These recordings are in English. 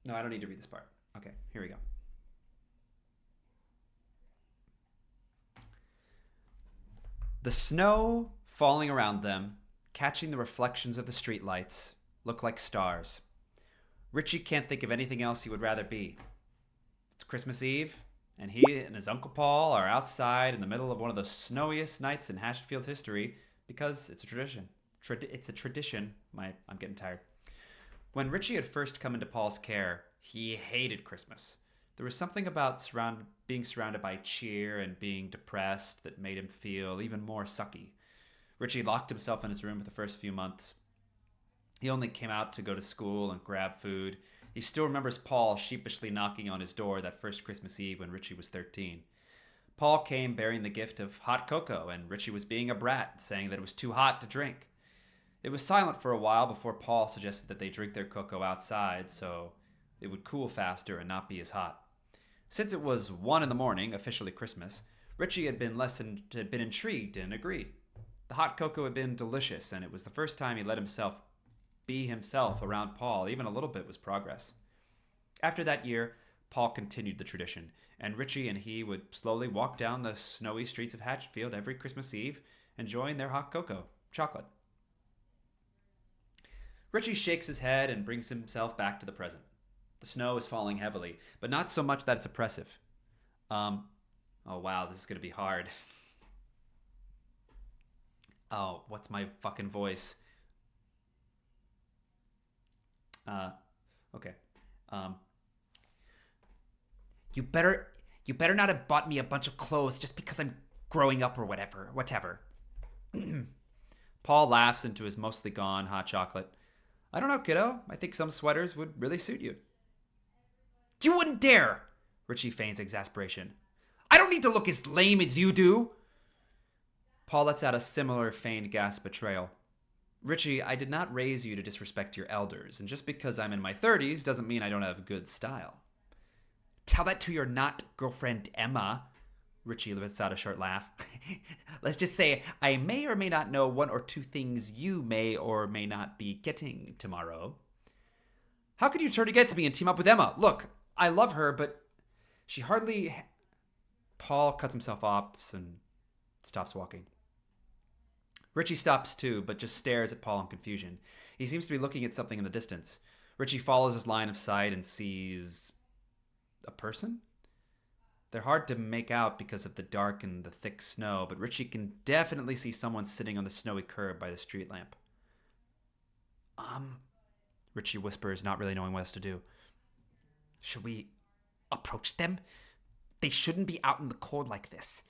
No, I don't need to read this part. Okay, here we go. The snow falling around them, catching the reflections of the streetlights, look like stars. Richie can't think of anything else he would rather be. It's Christmas Eve, and he and his Uncle Paul are outside in the middle of one of the snowiest nights in Hatchetfield's history because it's a tradition. It's a tradition. I'm getting tired. When Richie had first come into Paul's care, he hated Christmas. There was something about being surrounded by cheer and being depressed that made him feel even more sucky. Richie locked himself in his room for the first few months. He only came out to go to school and grab food. He still remembers Paul sheepishly knocking on his door that first Christmas Eve when Richie was 13. Paul came bearing the gift of hot cocoa, and Richie was being a brat, saying that it was too hot to drink. It was silent for a while before Paul suggested that they drink their cocoa outside so it would cool faster and not be as hot. Since it was 1 in the morning, officially Christmas, Richie had been intrigued and agreed. The hot cocoa had been delicious, and it was the first time he let himself be himself around Paul. Even a little bit was progress. After that year, Paul continued the tradition, and Richie and he would slowly walk down the snowy streets of Hatchetfield every Christmas Eve, enjoying their hot cocoa, chocolate. Richie shakes his head and brings himself back to the present. The snow is falling heavily, but not so much that it's oppressive. Oh wow, this is going to be hard. Oh, what's my fucking voice? Okay. You better not have bought me a bunch of clothes just because I'm growing up or whatever. Paul laughs into his mostly gone hot chocolate. I don't know, kiddo. I think some sweaters would really suit you. You wouldn't dare! Richie feigns exasperation. I don't need to look as lame as you do! Paul lets out a similar feigned gasp of betrayal. Richie, I did not raise you to disrespect your elders, and just because I'm in my 30s doesn't mean I don't have good style. Tell that to your not-girlfriend Emma. Richie lets out a short laugh. Let's just say I may or may not know one or two things you may or may not be getting tomorrow. How could you turn against me and team up with Emma? Look, I love her, but she hardly... Paul cuts himself off and stops walking. Richie stops too, but just stares at Paul in confusion. He seems to be looking at something in the distance. Richie follows his line of sight and sees... a person? They're hard to make out because of the dark and the thick snow, but Richie can definitely see someone sitting on the snowy curb by the street lamp. Richie whispers, not really knowing what else to do. Should we approach them? They shouldn't be out in the cold like this.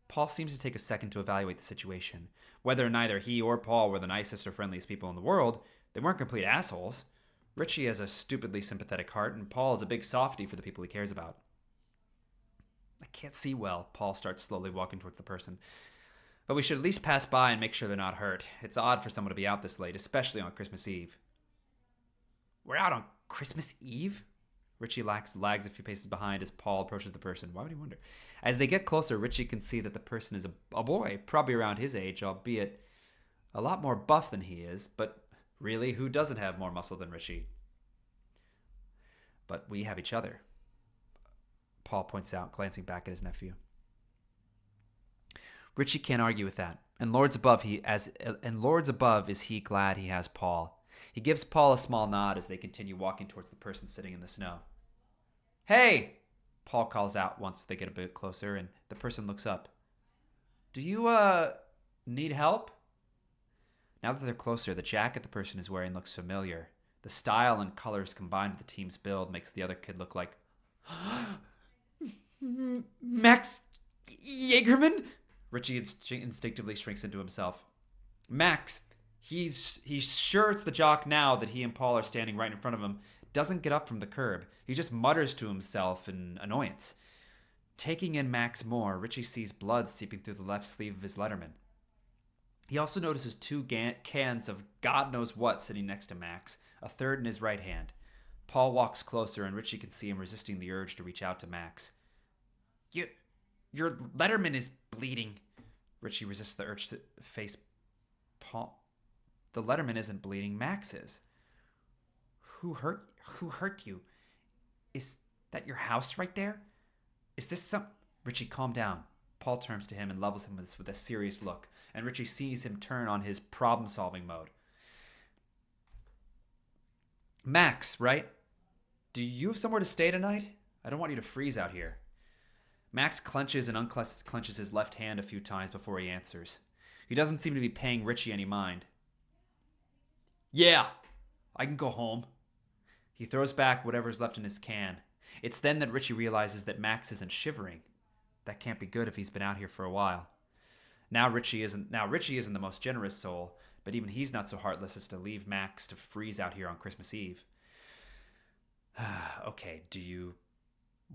Paul seems to take a second to evaluate the situation. Whether neither he or Paul were the nicest or friendliest people in the world, they weren't complete assholes. Richie has a stupidly sympathetic heart, and Paul is a big softy for the people he cares about. I can't see well. Paul starts slowly walking towards the person. But we should at least pass by and make sure they're not hurt. It's odd for someone to be out this late, especially on Christmas Eve. We're out on Christmas Eve? Richie lags a few paces behind as Paul approaches the person. Why would he wonder? As they get closer, Richie can see that the person is a boy, probably around his age, albeit a lot more buff than he is. But really, who doesn't have more muscle than Richie? But we have each other, Paul points out, glancing back at his nephew. Richie can't argue with that. And Lords above is he glad he has Paul. He gives Paul a small nod as they continue walking towards the person sitting in the snow. Hey! Paul calls out once they get a bit closer, and the person looks up. Do you, need help? Now that they're closer, the jacket the person is wearing looks familiar. The style and colors combined with the team's build makes the other kid look like... Max Jaegerman? Richie instinctively shrinks into himself. Max, he's sure it's the jock now that he and Paul are standing right in front of him, doesn't get up from the curb. He just mutters to himself in annoyance. Taking in Max more, Richie sees blood seeping through the left sleeve of his Letterman. He also notices two cans of God knows what sitting next to Max, a third in his right hand. Paul walks closer, and Richie can see him resisting the urge to reach out to Max. Your Letterman is bleeding. Richie resists the urge to face Paul. The Letterman isn't bleeding, Max is. Who hurt you? Is that your house right there? Is this some... Richie, calm down. Paul turns to him and levels him with a serious look, and Richie sees him turn on his problem-solving mode. Max, right? Do you have somewhere to stay tonight? I don't want you to freeze out here. Max clenches and unclenches his left hand a few times before he answers. He doesn't seem to be paying Richie any mind. Yeah, I can go home. He throws back whatever's left in his can. It's then that Richie realizes that Max isn't shivering. That can't be good if he's been out here for a while. Now Richie isn't the most generous soul, but even he's not so heartless as to leave Max to freeze out here on Christmas Eve. Okay, do you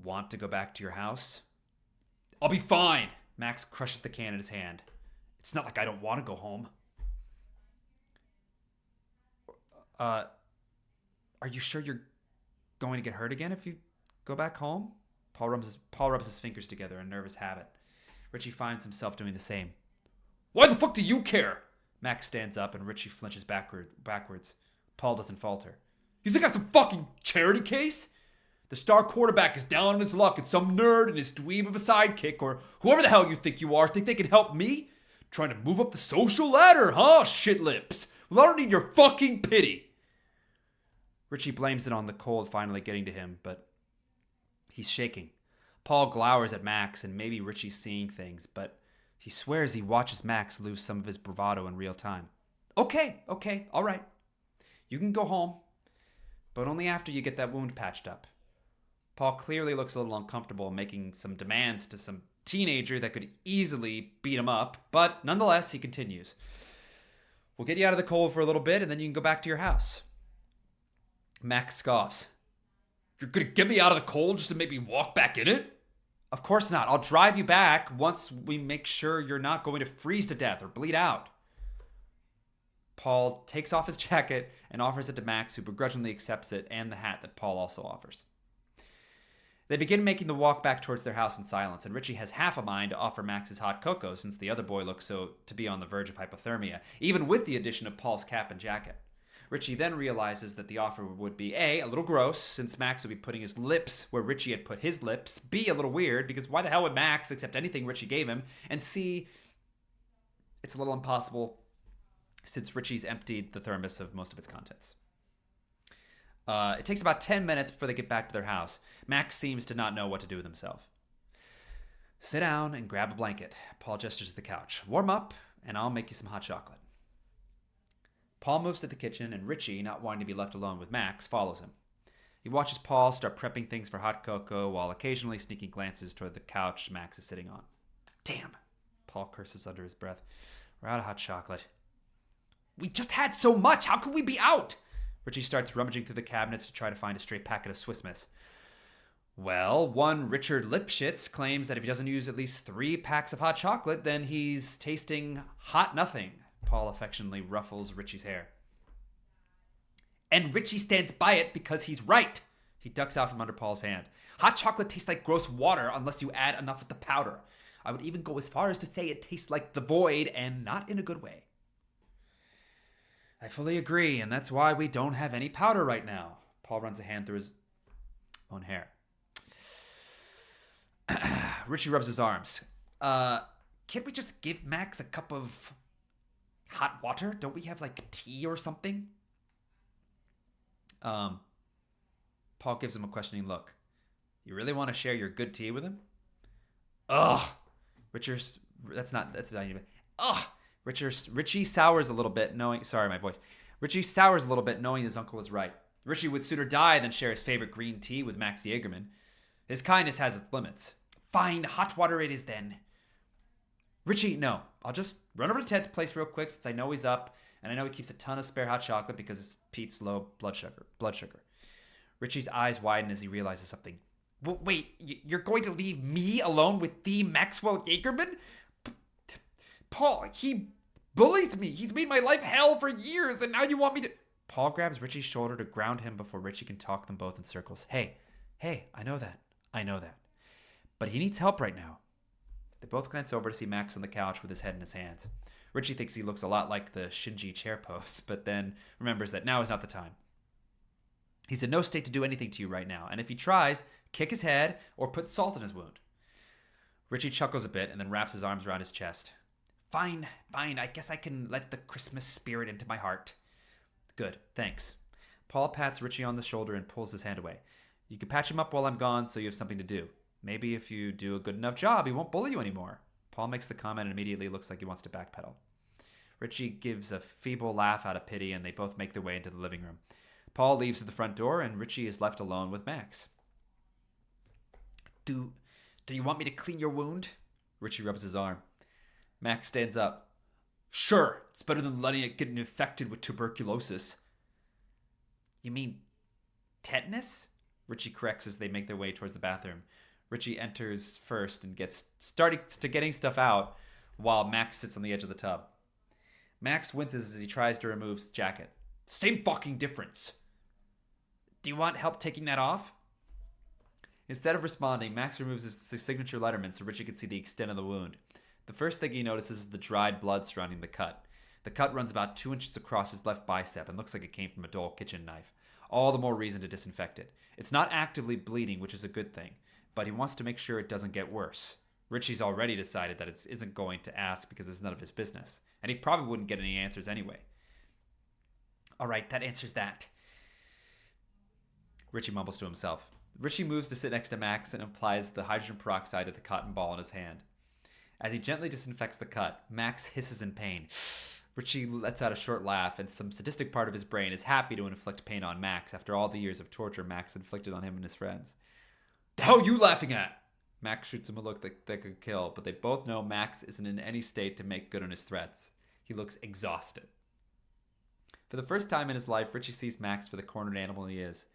want to go back to your house? I'll be fine. Max crushes the can in his hand. It's not like I don't want to go home. Are you sure you're going to get hurt again if you go back home? Paul rubs his fingers together in nervous habit. Richie finds himself doing the same. Why the fuck do you care? Max stands up and Richie flinches backwards. Paul doesn't falter. You think I'm some fucking charity case? The star quarterback is down on his luck and some nerd and his dweeb of a sidekick or whoever the hell you think you are think they can help me? Trying to move up the social ladder, huh, shit lips? Well, I don't need your fucking pity. Richie blames it on the cold finally getting to him, but he's shaking. Paul glowers at Max and maybe Richie's seeing things, but he swears he watches Max lose some of his bravado in real time. Okay, all right. You can go home, but only after you get that wound patched up. Paul clearly looks a little uncomfortable making some demands to some teenager that could easily beat him up, but nonetheless, he continues. We'll get you out of the cold for a little bit, and then you can go back to your house. Max scoffs. You're gonna get me out of the cold just to make me walk back in it? Of course not. I'll drive you back once we make sure you're not going to freeze to death or bleed out. Paul takes off his jacket and offers it to Max, who begrudgingly accepts it and the hat that Paul also offers. They begin making the walk back towards their house in silence, and Richie has half a mind to offer Max his hot cocoa since the other boy looks so to be on the verge of hypothermia, even with the addition of Paul's cap and jacket. Richie then realizes that the offer would be A, a little gross, since Max would be putting his lips where Richie had put his lips, B, a little weird, because why the hell would Max accept anything Richie gave him, and C, it's a little impossible since Richie's emptied the thermos of most of its contents. It takes about 10 minutes before they get back to their house. Max seems to not know what to do with himself. Sit down and grab a blanket. Paul gestures to the couch. Warm up, and I'll make you some hot chocolate. Paul moves to the kitchen, and Richie, not wanting to be left alone with Max, follows him. He watches Paul start prepping things for hot cocoa while occasionally sneaking glances toward the couch Max is sitting on. Damn, Paul curses under his breath. We're out of hot chocolate. We just had so much. How could we be out? Richie starts rummaging through the cabinets to try to find a stray packet of Swiss Miss. Well, one Richard Lipschitz claims that if he doesn't use at least 3 packs of hot chocolate, then he's tasting hot nothing. Paul affectionately ruffles Richie's hair. And Richie stands by it because he's right. He ducks out from under Paul's hand. Hot chocolate tastes like gross water unless you add enough of the powder. I would even go as far as to say it tastes like the void, and not in a good way. I fully agree, and that's why we don't have any powder right now. Paul runs a hand through his own hair. Richie rubs his arms. Can't we just give Max a cup of hot water? Don't we have like tea or something? Paul gives him a questioning look. You really want to share your good tea with him? Ugh. Richie sours a little bit knowing... Sorry, my voice. Richie sours a little bit knowing his uncle is right. Richie would sooner die than share his favorite green tea with Max Jaegerman. His kindness has its limits. Fine, hot water it is then. Richie, no. I'll just run over to Ted's place real quick since I know he's up, and I know he keeps a ton of spare hot chocolate because Pete's low blood sugar. Richie's eyes widen as he realizes something. Wait, you're going to leave me alone with the Maxwell Jaegerman? Paul, he bullies me. He's made my life hell for years, and now you want me to... Paul grabs Richie's shoulder to ground him before Richie can talk them both in circles. Hey, I know that. But he needs help right now. They both glance over to see Max on the couch with his head in his hands. Richie thinks he looks a lot like the Shinji chair pose, but then remembers that now is not the time. He's in no state to do anything to you right now, and if he tries, kick his head or put salt in his wound. Richie chuckles a bit and then wraps his arms around his chest. Fine. I guess I can let the Christmas spirit into my heart. Good, thanks. Paul pats Richie on the shoulder and pulls his hand away. You can patch him up while I'm gone so you have something to do. Maybe if you do a good enough job, he won't bully you anymore. Paul makes the comment and immediately looks like he wants to backpedal. Richie gives a feeble laugh out of pity and they both make their way into the living room. Paul leaves through the front door and Richie is left alone with Max. Do you want me to clean your wound? Richie rubs his arm. Max stands up. Sure, it's better than letting it get infected with tuberculosis. You mean tetanus? Richie corrects as they make their way towards the bathroom. Richie enters first and starting to getting stuff out while Max sits on the edge of the tub. Max winces as he tries to remove his jacket. Same fucking difference. Do you want help taking that off? Instead of responding, Max removes his signature Letterman so Richie can see the extent of the wound. The first thing he notices is the dried blood surrounding the cut. The cut runs about 2 inches across his left bicep and looks like it came from a dull kitchen knife. All the more reason to disinfect it. It's not actively bleeding, which is a good thing, but he wants to make sure it doesn't get worse. Richie's already decided that it isn't going to ask because it's none of his business, and he probably wouldn't get any answers anyway. All right, that answers that. Richie mumbles to himself. Richie moves to sit next to Max and applies the hydrogen peroxide to the cotton ball in his hand. As he gently disinfects the cut, Max hisses in pain. Richie lets out a short laugh, and some sadistic part of his brain is happy to inflict pain on Max after all the years of torture Max inflicted on him and his friends. The hell are you laughing at? Max shoots him a look that could kill, but they both know Max isn't in any state to make good on his threats. He looks exhausted. For the first time in his life, Richie sees Max for the cornered animal he is.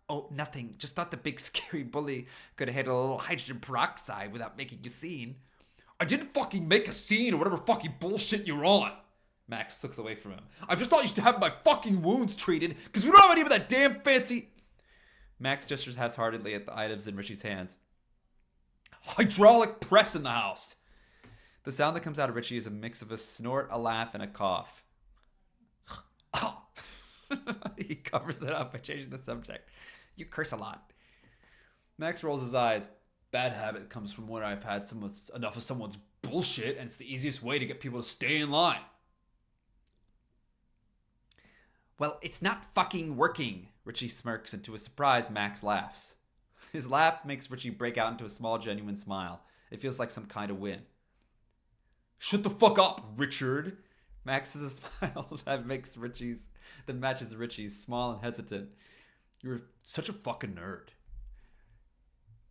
Oh, nothing. Just thought the big scary bully could have handled a little hydrogen peroxide without making a scene. I didn't fucking make a scene or whatever fucking bullshit you're on. Max looks away from him. I just thought you should have my fucking wounds treated because we don't have any of that damn fancy... Max gestures half-heartedly at the items in Richie's hands. Hydraulic press in the house. The sound that comes out of Richie is a mix of a snort, a laugh, and a cough. He covers it up by changing the subject. You curse a lot. Max rolls his eyes. Bad habit comes from when I've had enough of someone's bullshit, and it's the easiest way to get people to stay in line. Well, it's not fucking working. Richie smirks, and to his surprise, Max laughs. His laugh makes Richie break out into a small, genuine smile. It feels like some kind of win. Shut the fuck up, Richard. Max has a smile that matches Richie's, small and hesitant. You're such a fucking nerd.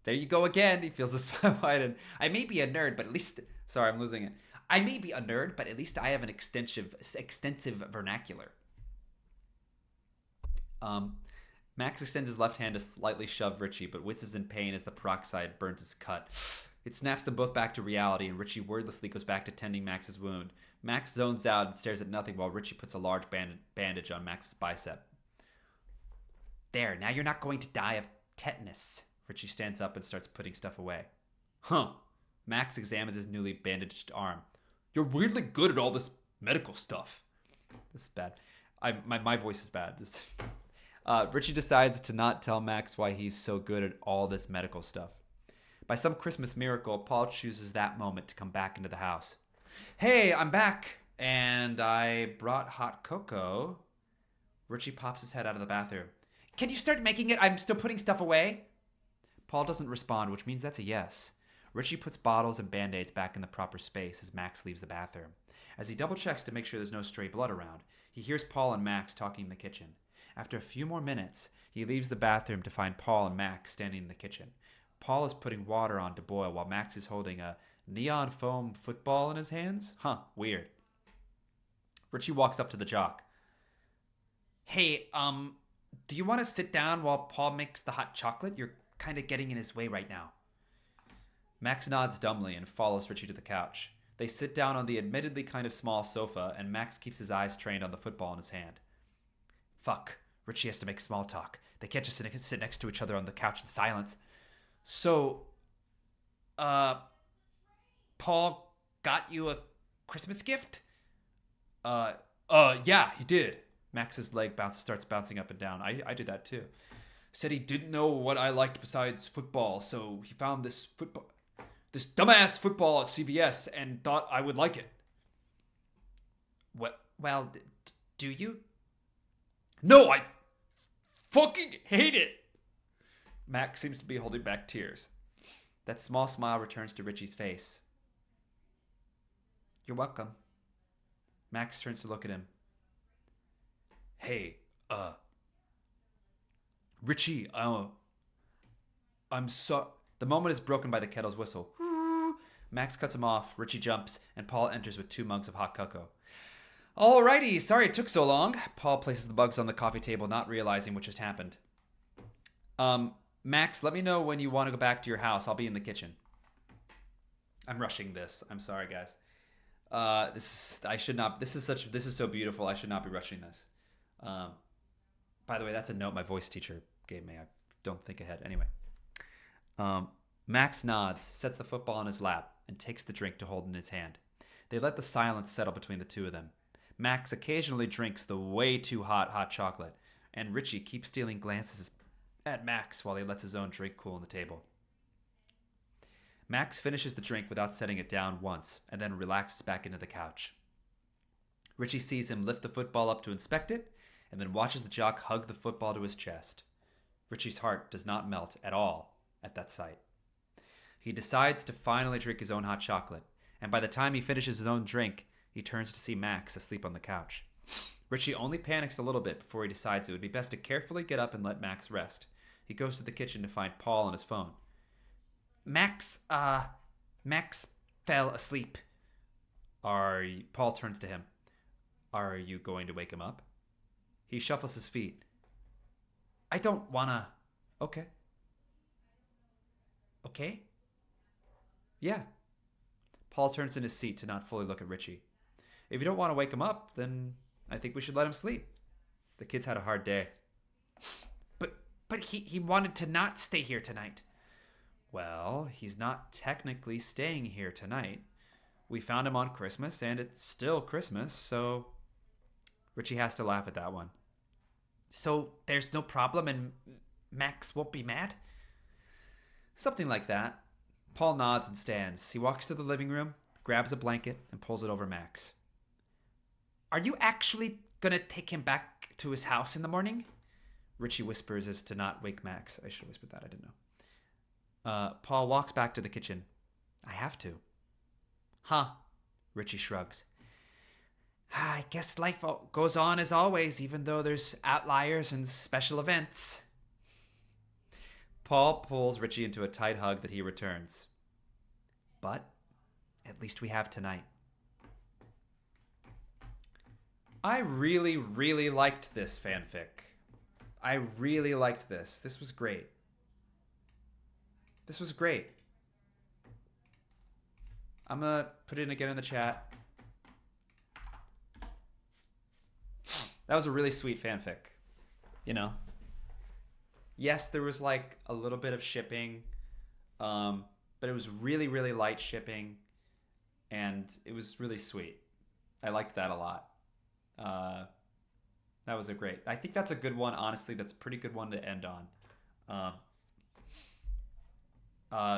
There you go again. He feels a smile widen. I may be a nerd, but at least... Sorry, I'm losing it. I may be a nerd, but at least I have an extensive vernacular. Max extends his left hand to slightly shove Richie, but winces in pain as the peroxide burns his cut. It snaps them both back to reality, and Richie wordlessly goes back to tending Max's wound. Max zones out and stares at nothing while Richie puts a large bandage on Max's bicep. There, now you're not going to die of tetanus. Richie stands up and starts putting stuff away. Huh. Max examines his newly bandaged arm. You're weirdly good at all this medical stuff. This is bad. My voice is bad. Richie decides to not tell Max why he's so good at all this medical stuff. By some Christmas miracle, Paul chooses that moment to come back into the house. Hey, I'm back, and I brought hot cocoa. Richie pops his head out of the bathroom. Can you start making it? I'm still putting stuff away. Paul doesn't respond, which means that's a yes. Richie puts bottles and Band-Aids back in the proper space as Max leaves the bathroom. As he double-checks to make sure there's no stray blood around, he hears Paul and Max talking in the kitchen. After a few more minutes, he leaves the bathroom to find Paul and Max standing in the kitchen. Paul is putting water on to boil while Max is holding a neon foam football in his hands? Huh, weird. Richie walks up to the jock. Hey, do you want to sit down while Paul makes the hot chocolate? You're kind of getting in his way right now. Max nods dumbly and follows Richie to the couch. They sit down on the admittedly kind of small sofa, and Max keeps his eyes trained on the football in his hand. Fuck, Richie has to make small talk. They can't just sit next to each other on the couch in silence. So, Paul got you a Christmas gift? Yeah, he did. Max's leg starts bouncing up and down. I do that too. Said he didn't know what I liked besides football, so he found this dumbass football at CVS and thought I would like it. Well, do you? No, I fucking hate it. Max seems to be holding back tears. That small smile returns to Richie's face. You're welcome. Max turns to look at him. Hey, Richie, I'm so... The moment is broken by the kettle's whistle. Max cuts him off, Richie jumps, and Paul enters with 2 mugs of hot cocoa. Alrighty, sorry it took so long. Paul places the mugs on the coffee table, not realizing what just happened. Max, let me know when you want to go back to your house. I'll be in the kitchen. I'm rushing this. I'm sorry, guys. This is so beautiful. I should not be rushing this. By the way, that's a note my voice teacher gave me. I don't think ahead. Anyway. Max nods, sets the football on his lap, and takes the drink to hold in his hand. They let the silence settle between the two of them. Max occasionally drinks the way too hot chocolate, and Richie keeps stealing glances at Max while he lets his own drink cool on the table. Max finishes the drink without setting it down once, and then relaxes back into the couch. Richie sees him lift the football up to inspect it, and then watches the jock hug the football to his chest. Richie's heart does not melt at all at that sight. He decides to finally drink his own hot chocolate, and by the time he finishes his own drink, he turns to see Max asleep on the couch. Richie only panics a little bit before he decides it would be best to carefully get up and let Max rest. He goes to the kitchen to find Paul on his phone. Max fell asleep. Paul turns to him. Are you going to wake him up? He shuffles his feet. I don't wanna... Okay. Okay? Yeah. Paul turns in his seat to not fully look at Richie. If you don't want to wake him up, then I think we should let him sleep. The kid's had a hard day. But he wanted to not stay here tonight. Well, he's not technically staying here tonight. We found him on Christmas, and it's still Christmas, so... Richie has to laugh at that one. So there's no problem and Max won't be mad? Something like that. Paul nods and stands. He walks to the living room, grabs a blanket, and pulls it over Max. Are you actually gonna take him back to his house in the morning? Richie whispers as to not wake Max. I should have whispered that, I didn't know. Paul walks back to the kitchen. I have to. Huh. Richie shrugs. I guess life goes on as always, even though there's outliers and special events. Paul pulls Richie into a tight hug that he returns. But at least we have tonight. I really, really liked this fanfic. I really liked this. This was great. This was great. I'm going to put it in again in the chat. That was a really sweet fanfic. You know? Yes, there was like a little bit of shipping. But it was really, really light shipping. And it was really sweet. I liked that a lot. That was a great... I think that's a good one, honestly. That's a pretty good one to end on.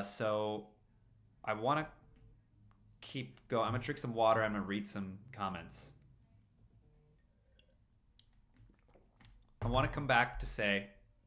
So I want to keep going. I'm going to drink some water. I'm going to read some comments. I want to come back to say